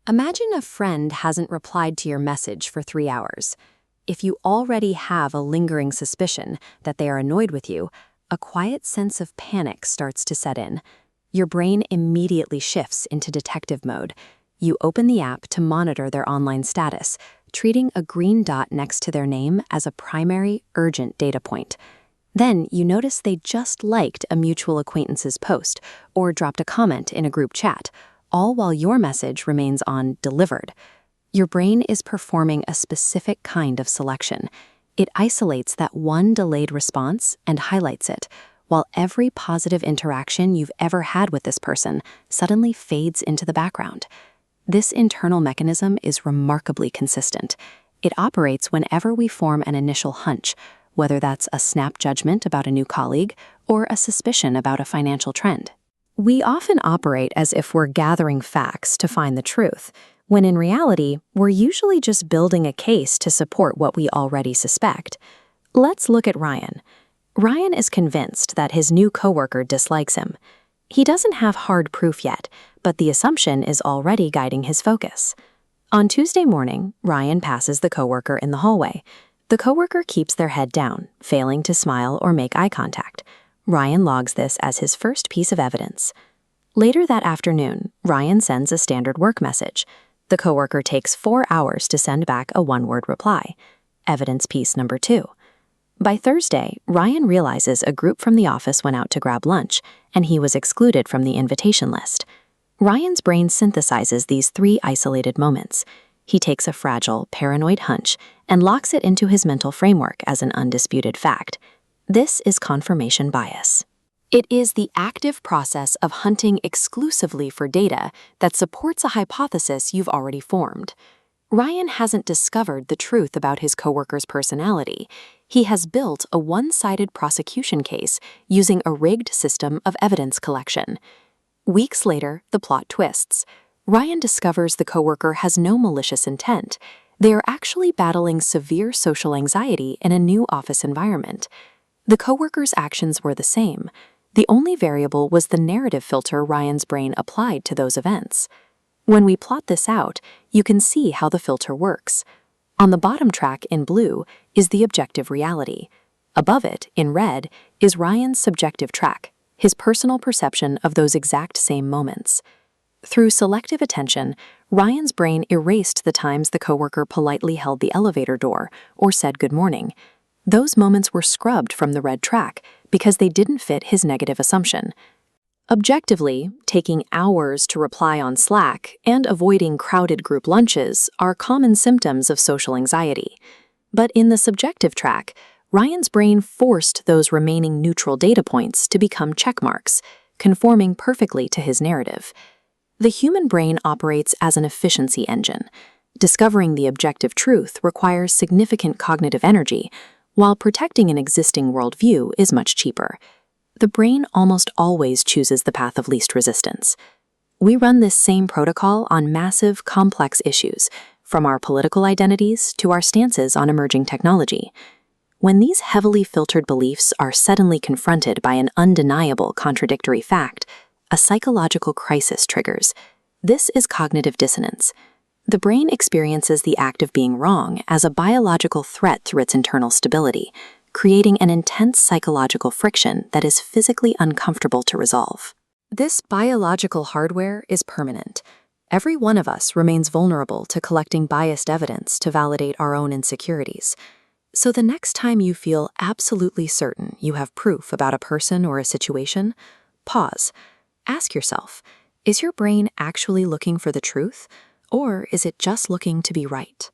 Imagine a friend hasn't replied to your message for 3 hours. If you already have a lingering suspicion that they are annoyed with you, a quiet sense of panic starts to set in. Your brain immediately shifts into detective mode. You open the app to monitor their online status, treating a green dot next to their name as a primary, urgent data point. Then you notice they just liked a mutual acquaintance's post or dropped a comment in a group chat, all while your message remains on delivered. Your brain is performing a specific kind of selection. It isolates that one delayed response and highlights it, while every positive interaction you've ever had with this person suddenly fades into the background. This internal mechanism is remarkably consistent. It operates whenever we form an initial hunch, whether that's a snap judgment about a new colleague or a suspicion about a financial trend. We often operate as if we're gathering facts to find the truth, when in reality, we're usually just building a case to support what we already suspect. Let's look at Ryan. Ryan is convinced that his new coworker dislikes him. He doesn't have hard proof yet, but the assumption is already guiding his focus. On Tuesday morning, Ryan passes the coworker in the hallway. The coworker keeps their head down, failing to smile or make eye contact. Ryan logs this as his first piece of evidence. Later that afternoon, Ryan sends a standard work message. The coworker takes 4 hours to send back a one-word reply. Evidence piece number 2. By Thursday, Ryan realizes a group from the office went out to grab lunch, and he was excluded from the invitation list. Ryan's brain synthesizes these 3 isolated moments. He takes a fragile, paranoid hunch and locks it into his mental framework as an undisputed fact. This is confirmation bias. It is the active process of hunting exclusively for data that supports a hypothesis you've already formed. Ryan hasn't discovered the truth about his coworker's personality. He has built a one-sided prosecution case using a rigged system of evidence collection. Weeks later, the plot twists. Ryan discovers the coworker has no malicious intent. They are actually battling severe social anxiety in a new office environment. The coworker's actions were the same. The only variable was the narrative filter Ryan's brain applied to those events. When we plot this out, you can see how the filter works. On the bottom track in blue is the objective reality. Above it, in red, is Ryan's subjective track, his personal perception of those exact same moments. Through selective attention, Ryan's brain erased the times the coworker politely held the elevator door or said good morning. Those moments were scrubbed from the red track because they didn't fit his negative assumption. Objectively, taking hours to reply on Slack and avoiding crowded group lunches are common symptoms of social anxiety. But in the subjective track, Ryan's brain forced those remaining neutral data points to become checkmarks, conforming perfectly to his narrative. The human brain operates as an efficiency engine. Discovering the objective truth requires significant cognitive energy, while protecting an existing worldview is much cheaper. The brain almost always chooses the path of least resistance. We run this same protocol on massive, complex issues, from our political identities to our stances on emerging technology. When these heavily filtered beliefs are suddenly confronted by an undeniable contradictory fact, a psychological crisis triggers. This is cognitive dissonance. The brain experiences the act of being wrong as a biological threat through its internal stability, creating an intense psychological friction that is physically uncomfortable to resolve. This biological hardware is permanent. Every one of us remains vulnerable to collecting biased evidence to validate our own insecurities. So the next time you feel absolutely certain you have proof about a person or a situation, pause. Ask yourself, is your brain actually looking for the truth, or is it just looking to be right?